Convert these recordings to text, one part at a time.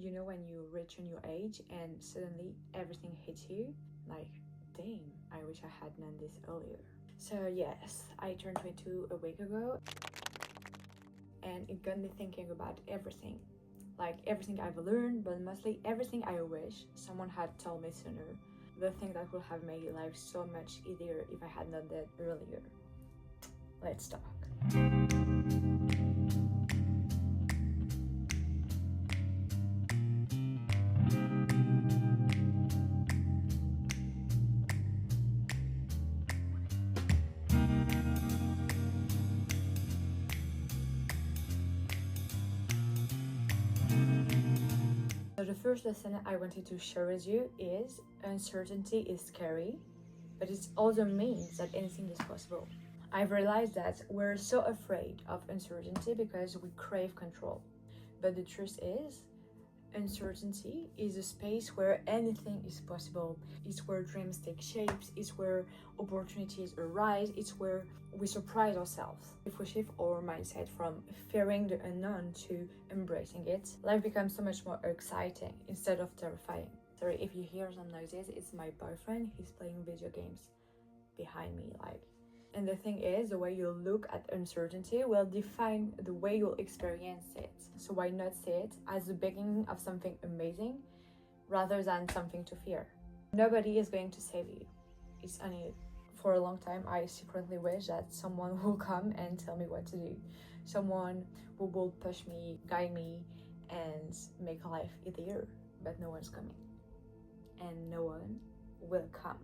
You know when you reach a new age and suddenly everything hits you? Like, damn, I wish I had done this earlier. So yes, I turned 22 a week ago, and it got me thinking about everything. Like everything I've learned, but mostly everything I wish someone had told me sooner. The thing that would have made life so much easier if I had known that earlier. Let's talk. So the first lesson I wanted to share with you is uncertainty is scary, but it also means that anything is possible. I've realized that we're so afraid of uncertainty because we crave control. But the truth is, uncertainty is a space where anything is possible. It's where dreams take shapes, it's where opportunities arise, it's where we surprise ourselves. If we shift our mindset from fearing the unknown to embracing it, life becomes so much more exciting instead of terrifying. Sorry if you hear some noises, it's my boyfriend, he's playing video games behind me, And the thing is, the way you look at uncertainty will define the way you'll experience it. So why not see it as the beginning of something amazing rather than something to fear? Nobody is going to save you. It's only for a long time I secretly wish that someone will come and tell me what to do. Someone who will push me, guide me, and make life easier. But no one's coming. And no one will come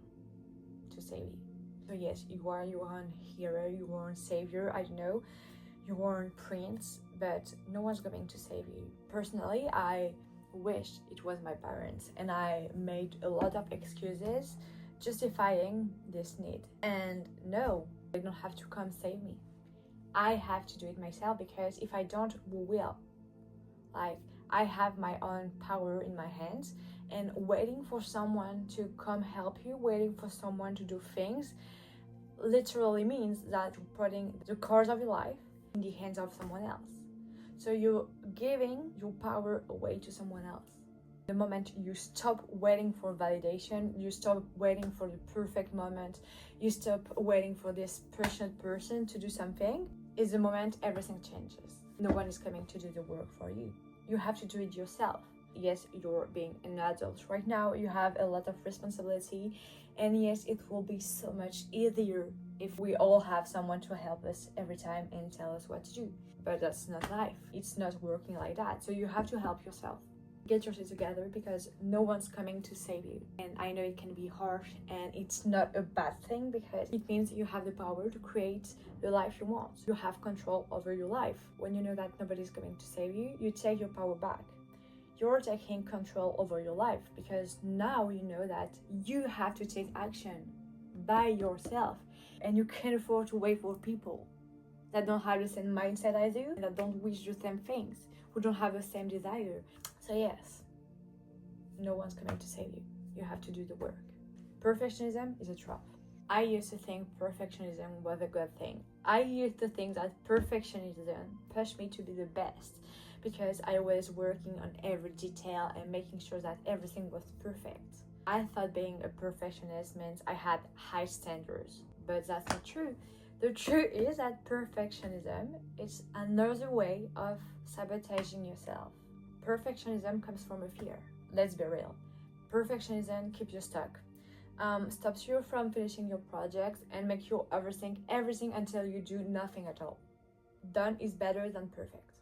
to save you. So yes, you are your own hero, your own savior, I don't know, your own prince, but no one's going to save you. Personally, I wish it was my parents, and I made a lot of excuses justifying this need. And no, they don't have to come save me. I have to do it myself, because if I don't, who will? I have my own power in my hands, and waiting for someone to come help you, waiting for someone to do things, literally means that you're putting the course of your life in the hands of someone else. So you're giving your power away to someone else. The moment you stop waiting for validation, you stop waiting for the perfect moment, you stop waiting for this passionate person to do something, is the moment everything changes. No one is coming to do the work for you. You have to do it yourself. Yes, you're being an adult right now, you have a lot of responsibility, and yes, it will be so much easier if we all have someone to help us every time and tell us what to do. But that's not life. It's not working like that. So you have to help yourself. Get your shit together, because no one's coming to save you. And I know it can be harsh, and it's not a bad thing, because it means you have the power to create the life you want. You have control over your life. When you know that nobody's coming to save you, you take your power back. You're taking control over your life, because now you know that you have to take action by yourself, and you can't afford to wait for people that don't have the same mindset as you, and that don't wish the same things, who don't have the same desire. So yes, no one's coming to save you. You have to do the work. Perfectionism is a trap. I used to think perfectionism was a good thing. I used to think that perfectionism pushed me to be the best, because I was working on every detail and making sure that everything was perfect. I thought being a perfectionist meant I had high standards, but that's not true. The truth is that perfectionism is another way of sabotaging yourself. Perfectionism comes from a fear. Let's be real. Perfectionism keeps you stuck, stops you from finishing your projects, and makes you overthink everything until you do nothing at all. Done is better than perfect.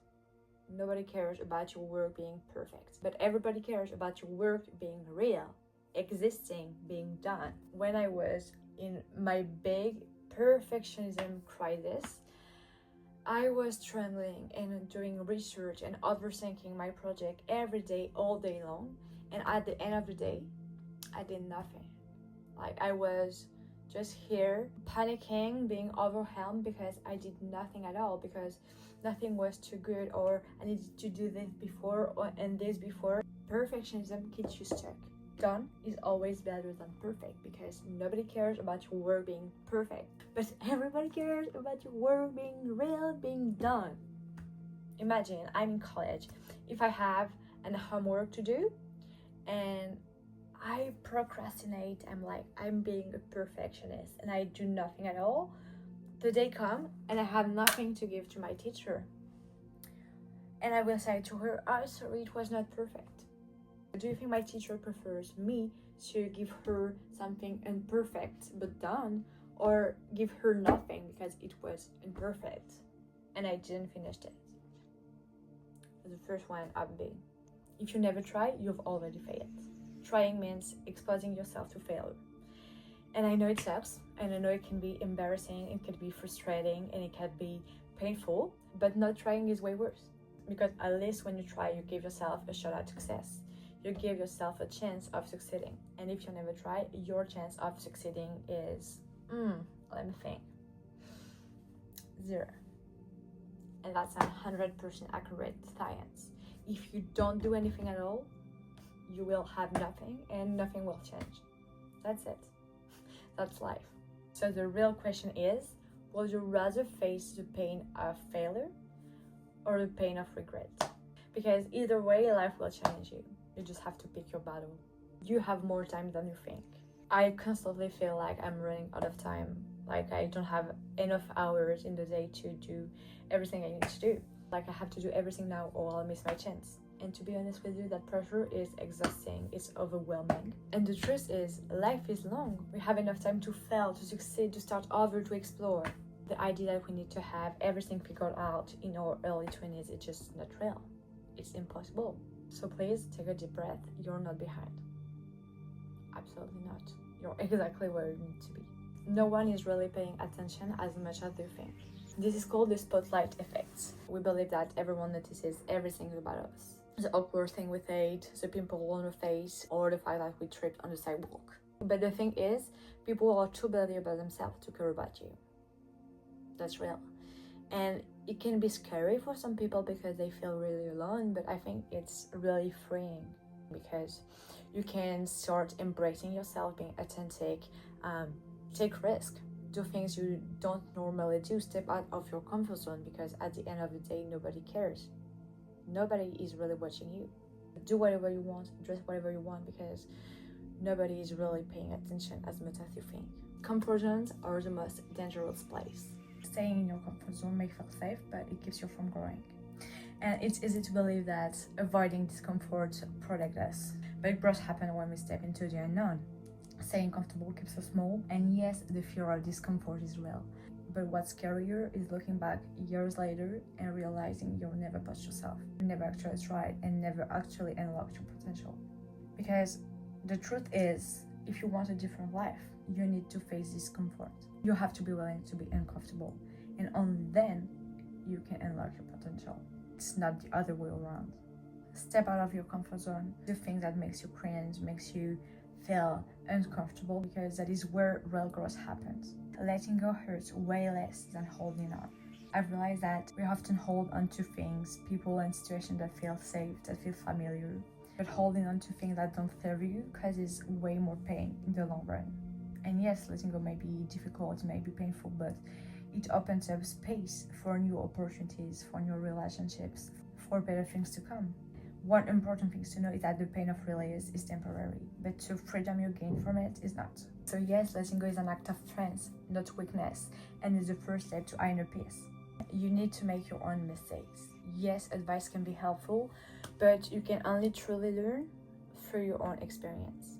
Nobody cares about your work being perfect, but everybody cares about your work being real, existing, being done. When I was in my big perfectionism crisis, I was struggling and doing research and overthinking my project every day, all day long. And at the end of the day, I did nothing. I was just here panicking, being overwhelmed because I did nothing at all, because nothing was too good, or I needed to do this before and this before. Perfectionism keeps you stuck. Done is always better than perfect, because nobody cares about your work being perfect, but everybody cares about your work being real, being done. Imagine I'm in college. If I have and homework to do, and I procrastinate. I'm being a perfectionist and I do nothing at all. The day comes and I have nothing to give to my teacher. And I will say to her, "Oh, sorry, it was not perfect." Do you think my teacher prefers me to give her something imperfect but done, or give her nothing because it was imperfect and I didn't finish it? The first one, I've been. If you never try, you've already failed. Trying means exposing yourself to failure. And I know it sucks, and I know it can be embarrassing, it can be frustrating, and it can be painful, but not trying is way worse. Because at least when you try, you give yourself a shot at success. You give yourself a chance of succeeding. And if you never try, your chance of succeeding is, let me think, 0. And that's 100% accurate science. If you don't do anything at all, you will have nothing and nothing will change. That's it. That's life. So the real question is, would you rather face the pain of failure or the pain of regret? Because either way, life will challenge you. You just have to pick your battle. You have more time than you think. I constantly feel like I'm running out of time. Like I don't have enough hours in the day to do everything I need to do. Like I have to do everything now or I'll miss my chance. And to be honest with you, that pressure is exhausting, it's overwhelming. And the truth is, life is long. We have enough time to fail, to succeed, to start over, to explore. The idea that we need to have everything figured out in our early 20s is just not real. It's impossible. So please take a deep breath. You're not behind. Absolutely not. You're exactly where you need to be. No one is really paying attention as much as they think. This is called the spotlight effect. We believe that everyone notices everything about us. The awkward thing we ate, the pimple on our face, or the fact that we tripped on the sidewalk. But the thing is, people are too busy about themselves to care about you. That's real. And it can be scary for some people because they feel really alone, but I think it's really freeing because you can start embracing yourself, being authentic, take risk, do things you don't normally do, step out of your comfort zone, because at the end of the day, nobody cares. Nobody is really watching you. Do whatever you want, dress whatever you want, because nobody is really paying attention as much as you think. Comfort zones are the most dangerous place. Staying in your comfort zone may feel safe, but it keeps you from growing. And it's easy to believe that avoiding discomfort protects us, but growth happens when we step into the unknown. Staying comfortable keeps us small, and yes, the fear of discomfort is real. But what's scarier is looking back years later and realizing you never pushed yourself, you never actually tried, and never actually unlocked your potential. Because the truth is, if you want a different life, you need to face discomfort. You have to be willing to be uncomfortable, and only then you can unlock your potential. It's not the other way around. Step out of your comfort zone, do things that makes you cringe, makes you feel uncomfortable, because that is where real growth happens. Letting go hurts way less than holding on. I've realized that we often hold on to things, people, and situations that feel safe, that feel familiar, but holding on to things that don't serve you causes way more pain in the long run. And yes, letting go may be difficult, it may be painful, but it opens up space for new opportunities, for new relationships, for better things to come. One important thing to know is that the pain of release is temporary, but the freedom you gain from it is not. So yes, letting go is an act of strength, not weakness, and is the first step to inner peace. You need to make your own mistakes. Yes, advice can be helpful, but you can only truly learn through your own experience.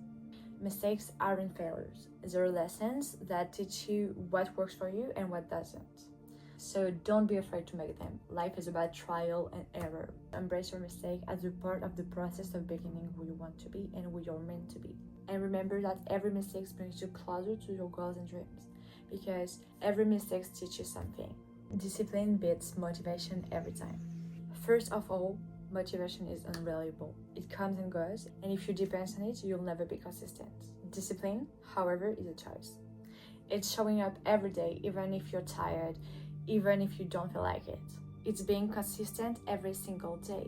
Mistakes aren't failures. They're lessons that teach you what works for you and what doesn't. So don't be afraid to make them. Life is about trial and error. Embrace your mistake as a part of the process of becoming who you want to be and who you're meant to be. And remember that every mistake brings you closer to your goals and dreams, because every mistake teaches you something. Discipline beats motivation every time. First of all, motivation is unreliable. It comes and goes, and if you depend on it, you'll never be consistent. Discipline, however, is a choice. It's showing up every day, even if you're tired, even if you don't feel like it. It's being consistent every single day,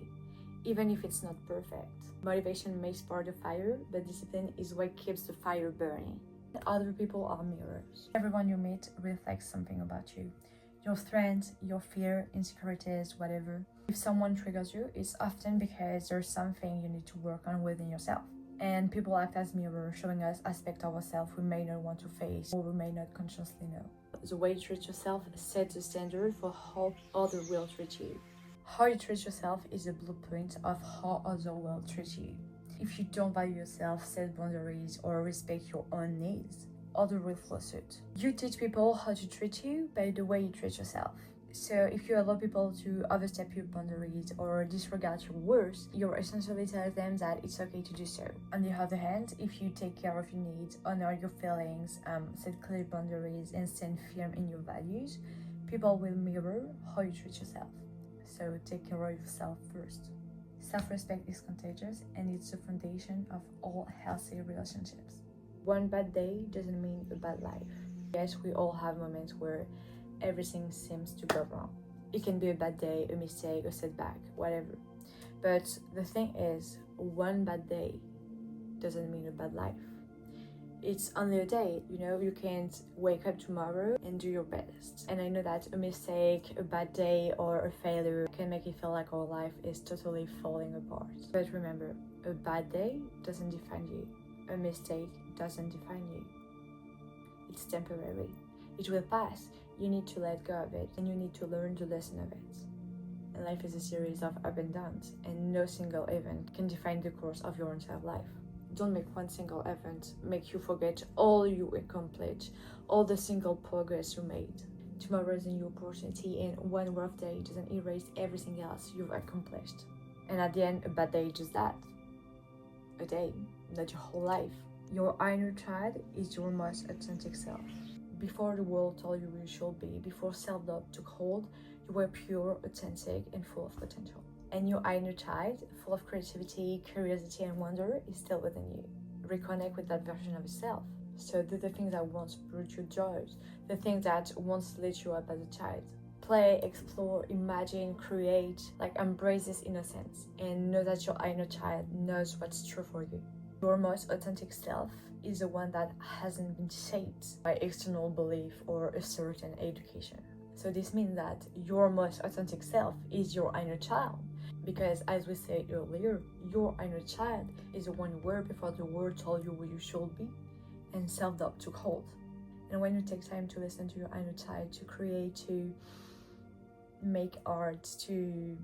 even if it's not perfect. Motivation may spark the fire, but discipline is what keeps the fire burning. Other people are mirrors. Everyone you meet reflects something about you. your strengths, your fear, insecurities, whatever. If someone triggers you, it's often because there's something you need to work on within yourself. And people act as mirrors, showing us aspects of ourselves we may not want to face or we may not consciously know. The way you treat yourself sets the standard for how others will treat you. How you treat yourself is a blueprint of how others will treat you. If you don't value yourself, set boundaries, or respect your own needs, others will follow suit. You teach people how to treat you by the way you treat yourself. So if you allow people to overstep your boundaries or disregard your words, you're essentially telling them that it's okay to do so. On the other hand, if you take care of your needs, honor your feelings, set clear boundaries, and stand firm in your values, people will mirror how you treat yourself. So take care of yourself first. Self-respect is contagious, and it's the foundation of all healthy relationships. One bad day doesn't mean a bad life. Yes, we all have moments where everything seems to go wrong. It can be a bad day, a mistake, a setback, whatever. But the thing is, one bad day doesn't mean a bad life. It's only a day, you can't wake up tomorrow and do your best. And I know that a mistake, a bad day, or a failure can make it feel like our life is totally falling apart. But remember, a bad day doesn't define you. A mistake doesn't define you. It's temporary. It will pass. You need to let go of it, and you need to learn the lesson of it. And life is a series of ups and downs, and no single event can define the course of your entire life. Don't make one single event make you forget all you accomplished, all the single progress you made. Tomorrow is a new opportunity, and one rough day doesn't erase everything else you've accomplished. And at the end, a bad day is just that. A day, not your whole life. Your inner child is your most authentic self. Before the world told you you should be, before self-doubt took hold, you were pure, authentic, and full of potential. And your inner child, full of creativity, curiosity, and wonder, is still within you. Reconnect with that version of yourself. So do the things that once brought you joy, the things that once lit you up as a child. Play, explore, imagine, create, embrace this innocence, and know that your inner child knows what's true for you. Your most authentic self is the one that hasn't been shaped by external belief or a certain education. So this means that your most authentic self is your inner child, because as we said earlier, your inner child is the one you were before the world told you who you should be and self-doubt took hold. And when you take time to listen to your inner child, to create, to make art, to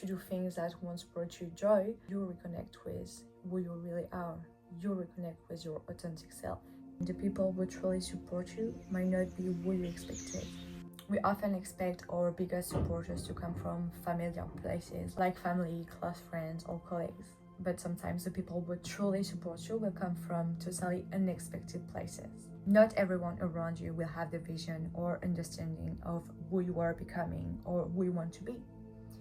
do things that once brought you joy, you reconnect with who you really are. You reconnect with your authentic self. The people who truly support you might not be who you expected. We often expect our biggest supporters to come from familiar places, like family, close friends, or colleagues. But sometimes the people who truly support you will come from totally unexpected places. Not everyone around you will have the vision or understanding of who you are becoming or who you want to be.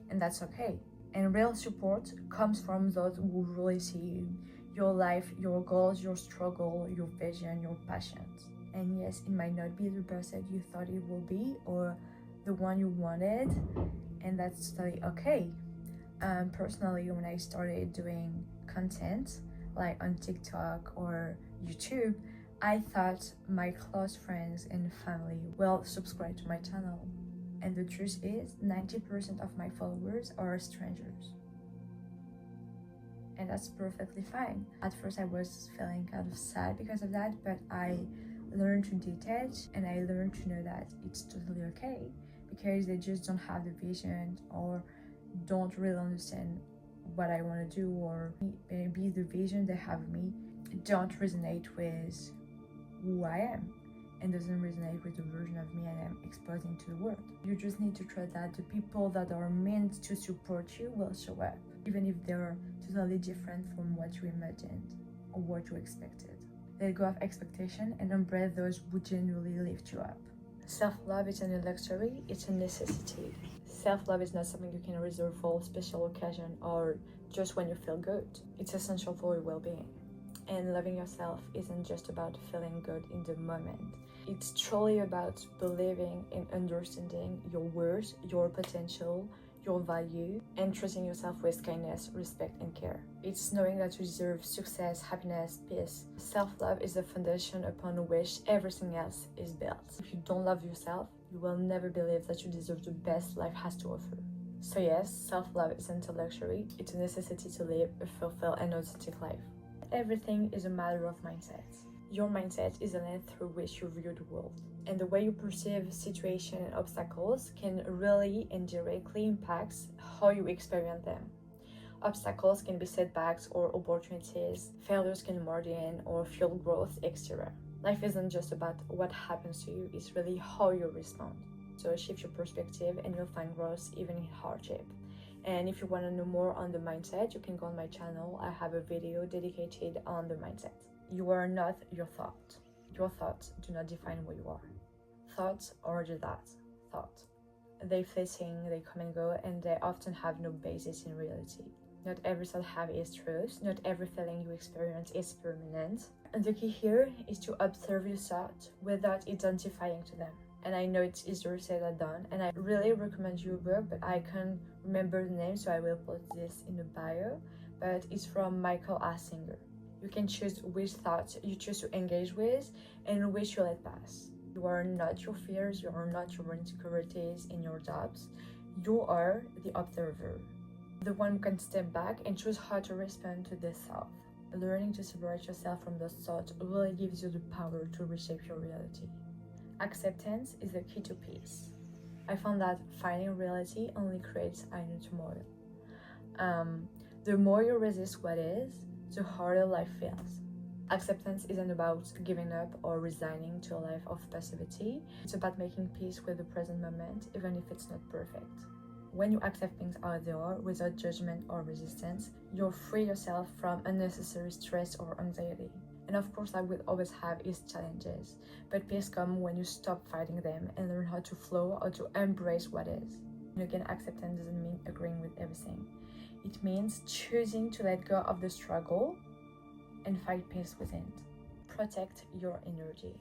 And that's okay. And real support comes from those who really see you, your life, your goals, your struggle, your vision, your passions. And yes, it might not be the person you thought it would be or the one you wanted, and that's totally okay. Personally, when I started doing content like on TikTok or YouTube, I thought my close friends and family will subscribe to my channel. And the truth is, 90% of my followers are strangers. And that's perfectly fine. At first I was feeling kind of sad because of that, but I learned to detach and I learned to know that it's totally okay, because they just don't have the vision or don't really understand what I want to do, or maybe the vision they have of me don't resonate with who I am and doesn't resonate with the version of me I am exposing to the world. You just need to trust that the people that are meant to support you will show up, even if they're totally different from what you imagined or what you expected. Let go of expectation and embrace those who genuinely lift you up. Self-love isn't a luxury, it's a necessity. Self-love is not something you can reserve for a special occasion or just when you feel good. It's essential for your well-being. And loving yourself isn't just about feeling good in the moment. It's truly about believing and understanding your worth, your potential, your value, and treating yourself with kindness, respect, and care. It's knowing that you deserve success, happiness, peace. Self-love is the foundation upon which everything else is built. If you don't love yourself, You will never believe that you deserve the best life has to offer. So yes, self-love isn't a luxury, it's a necessity to live a fulfilled and authentic life. Everything is a matter of mindset. Your mindset is the lens through which you view the world. And the way you perceive situations and obstacles can really and directly impact how you experience them. Obstacles can be setbacks or opportunities, failures can margin or fuel growth, etc. Life isn't just about what happens to you, it's really how you respond. So shift your perspective and you'll find growth even in hardship. And if you want to know more on the mindset, you can go on my channel. I have a video dedicated on the mindset. You are not your thought. Your thoughts do not define who you are. Thoughts are just that, thought. They fleeting, they come and go, and they often have no basis in reality. Not every thought have is truth, not every feeling you experience is permanent. And the key here is to observe your thoughts without identifying to them. And I know it's easier said than done, and I really recommend your book, but I can't remember the name, so I will put this in the bio. But it's from Michael Assinger. You can choose which thoughts you choose to engage with and which you let pass. You are not your fears, you are not your insecurities and your doubts. You are the observer, the one who can step back and choose how to respond to this thought. Learning to separate yourself from those thoughts really gives you the power to reshape your reality. Acceptance is the key to peace. I found that fighting reality only creates inner turmoil. The more you resist what is, the harder life feels. Acceptance isn't about giving up or resigning to a life of passivity. It's about making peace with the present moment, even if it's not perfect. When you accept things as they are, without judgment or resistance, you'll free yourself from unnecessary stress or anxiety. And of course, life will always have its challenges, but peace comes when you stop fighting them and learn how to flow or to embrace what is. And again, acceptance doesn't mean agreeing with everything. It means choosing to let go of the struggle and find peace within. Protect your energy.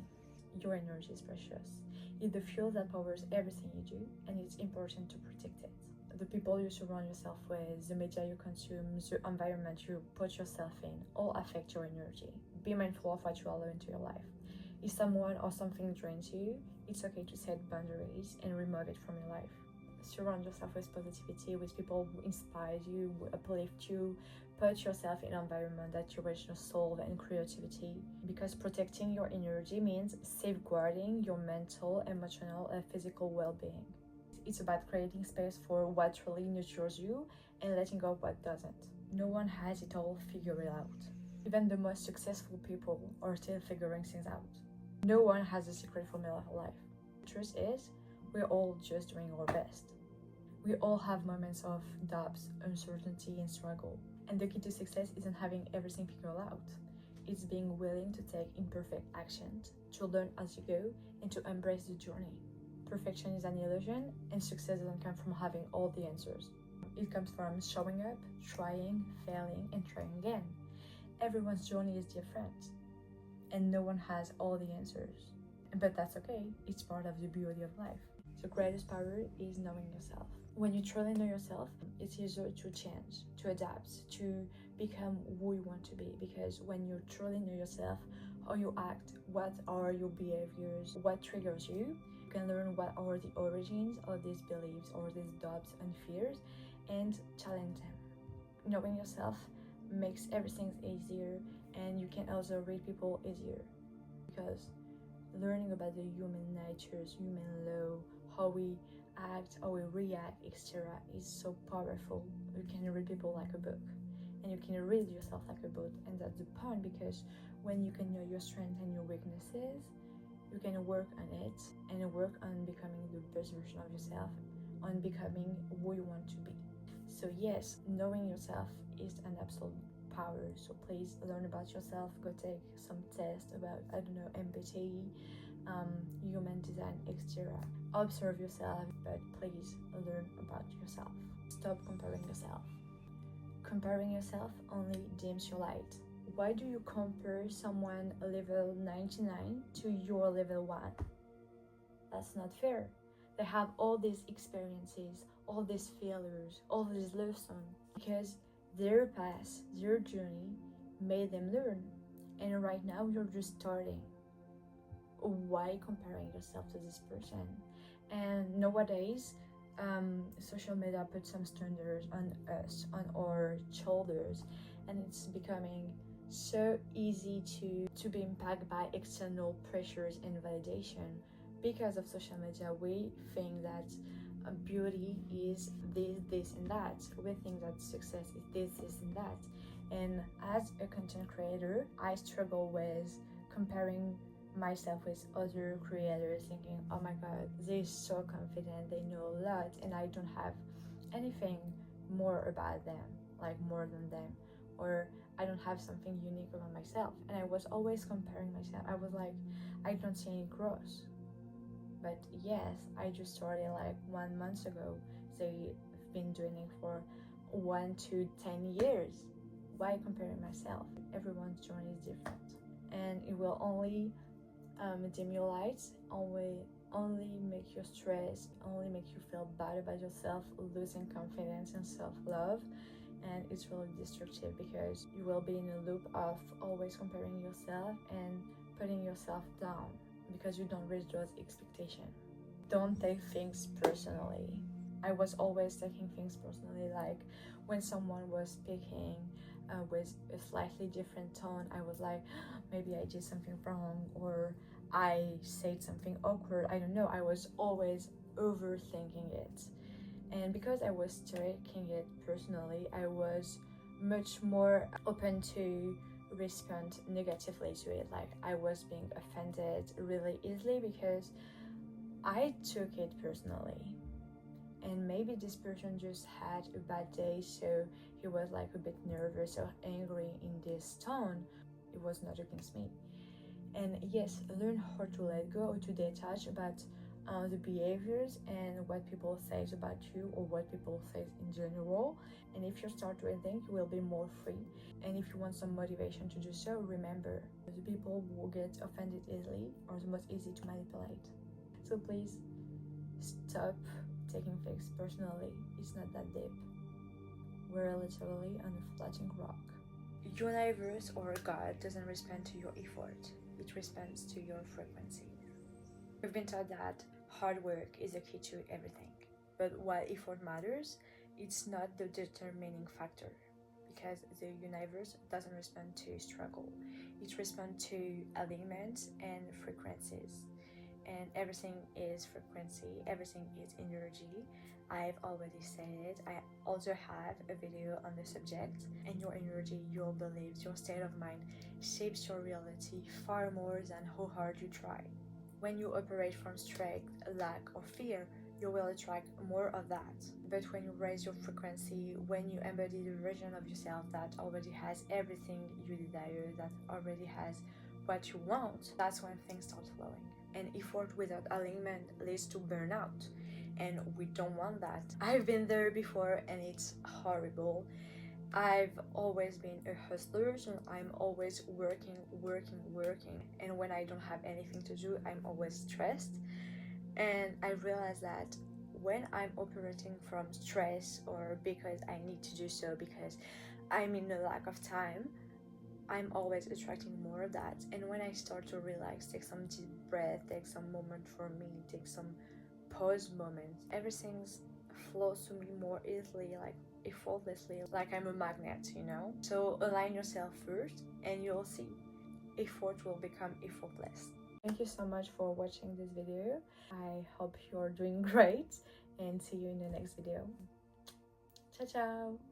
Your energy is precious. It's the fuel that powers everything you do, and it's important to protect it. The people you surround yourself with, the media you consume, the environment you put yourself in, all affect your energy. Be mindful of what you allow into your life. If someone or something drains you, it's okay to set boundaries and remove it from your life. Surround yourself with positivity, with people who inspire you, who uplift you. Put yourself in an environment that encourages your soul and creativity, because protecting your energy means safeguarding your mental, emotional, and physical well-being. It's about creating space for what really nurtures you and letting go of what doesn't. No one has it all figured out. Even the most successful people are still figuring things out. No one has a secret formula for life. The truth is, we're all just doing our best. We all have moments of doubts, uncertainty, and struggle. And the key to success isn't having everything figured out. It's being willing to take imperfect actions, to learn as you go, and to embrace the journey. Perfection is an illusion, and success doesn't come from having all the answers. It comes from showing up, trying, failing, and trying again. Everyone's journey is different, and no one has all the answers. But that's okay, it's part of the beauty of life. The greatest power is knowing yourself. When you truly know yourself, it's easier to change, to adapt, to become who you want to be. Because when you truly know yourself, how you act, what are your behaviors, what triggers you, you can learn what are the origins of these beliefs or these doubts and fears and challenge them. Knowing yourself makes everything easier, and you can also read people easier, because learning about the human natures, human law, how we act, how we react, etc. is so powerful. You can read people like a book, and you can read yourself like a book, and that's the point, because when you can know your strengths and your weaknesses, you can work on it and work on becoming the best version of yourself, on becoming who you want to be. So yes, knowing yourself is an absolute power. So please learn about yourself. Go take some tests about, empathy, human design, etc. Observe yourself, but please learn about yourself. Stop comparing yourself. Comparing yourself only dims your light. Why do you compare someone level 99 to your level 1? That's not fair. They have all these experiences, all these failures, all these lessons, because their past, their journey made them learn. And right now you're just starting. Why comparing yourself to this person? And nowadays, social media puts some standards on us, on our shoulders, and it's becoming so easy to be impacted by external pressures and validation. Because of social media, we think that beauty is this and that. We think that success is this and that. And as a content creator, I struggle with comparing myself with other creators, thinking, oh my god, they're so confident, they know a lot, and I don't have anything more about them, like more than them, or I don't have something unique about myself. And I was always comparing myself. I was like, I don't see any growth. But yes, I just started like 1 month ago. They've been doing it for 1 to 10 years. Why comparing myself? Everyone's journey is different, and it will only dim your lights, only make you stress, only make you feel bad about yourself, losing confidence and self-love. And it's really destructive because you will be in a loop of always comparing yourself and putting yourself down because you don't reach those expectations. Don't take things personally. I was always taking things personally, like when someone was speaking with a slightly different tone, I was like, maybe I did something wrong, or I said something awkward. I don't know. I was always overthinking it. And because I was taking it personally, I was much more open to respond negatively to it. Like I was being offended really easily because I took it personally. And maybe this person just had a bad day, so he was like a bit nervous or angry in this tone. It was not against me. And yes, learn how to let go, to detach about the behaviors and what people say about you or what people say in general. And if you start doing things, you will be more free. And if you want some motivation to do so, remember, the people who get offended easily are the most easy to manipulate. So please stop taking things personally. It's not that deep. We're literally on a floating rock. Universe or God doesn't respond to your effort. It responds to your frequency. We've been taught that hard work is the key to everything. But while effort matters, it's not the determining factor, because the universe doesn't respond to struggle. It responds to elements and frequencies. And everything is frequency, everything is energy. I've already said it. I also have a video on the subject. And your energy, your beliefs, your state of mind shapes your reality far more than how hard you try. When you operate from strength, lack, or fear, you will attract more of that. But when you raise your frequency, when you embody the version of yourself that already has everything you desire, that already has what you want, that's when things start flowing. And effort without alignment leads to burnout, and we don't want that. I've been there before and it's horrible. I've always been a hustler, so I'm always working, and when I don't have anything to do, I'm always stressed. And I realized that when I'm operating from stress, or because I need to do so because I'm in a lack of time, I'm always attracting more of that. And when I start to relax, take some deep breath, take some moment for me, take some pause moments, everything flows to me more easily, like effortlessly, like I'm a magnet, you know? So align yourself first and you'll see effort will become effortless. Thank you so much for watching this video. I hope you're doing great and see you in the next video. Ciao, ciao!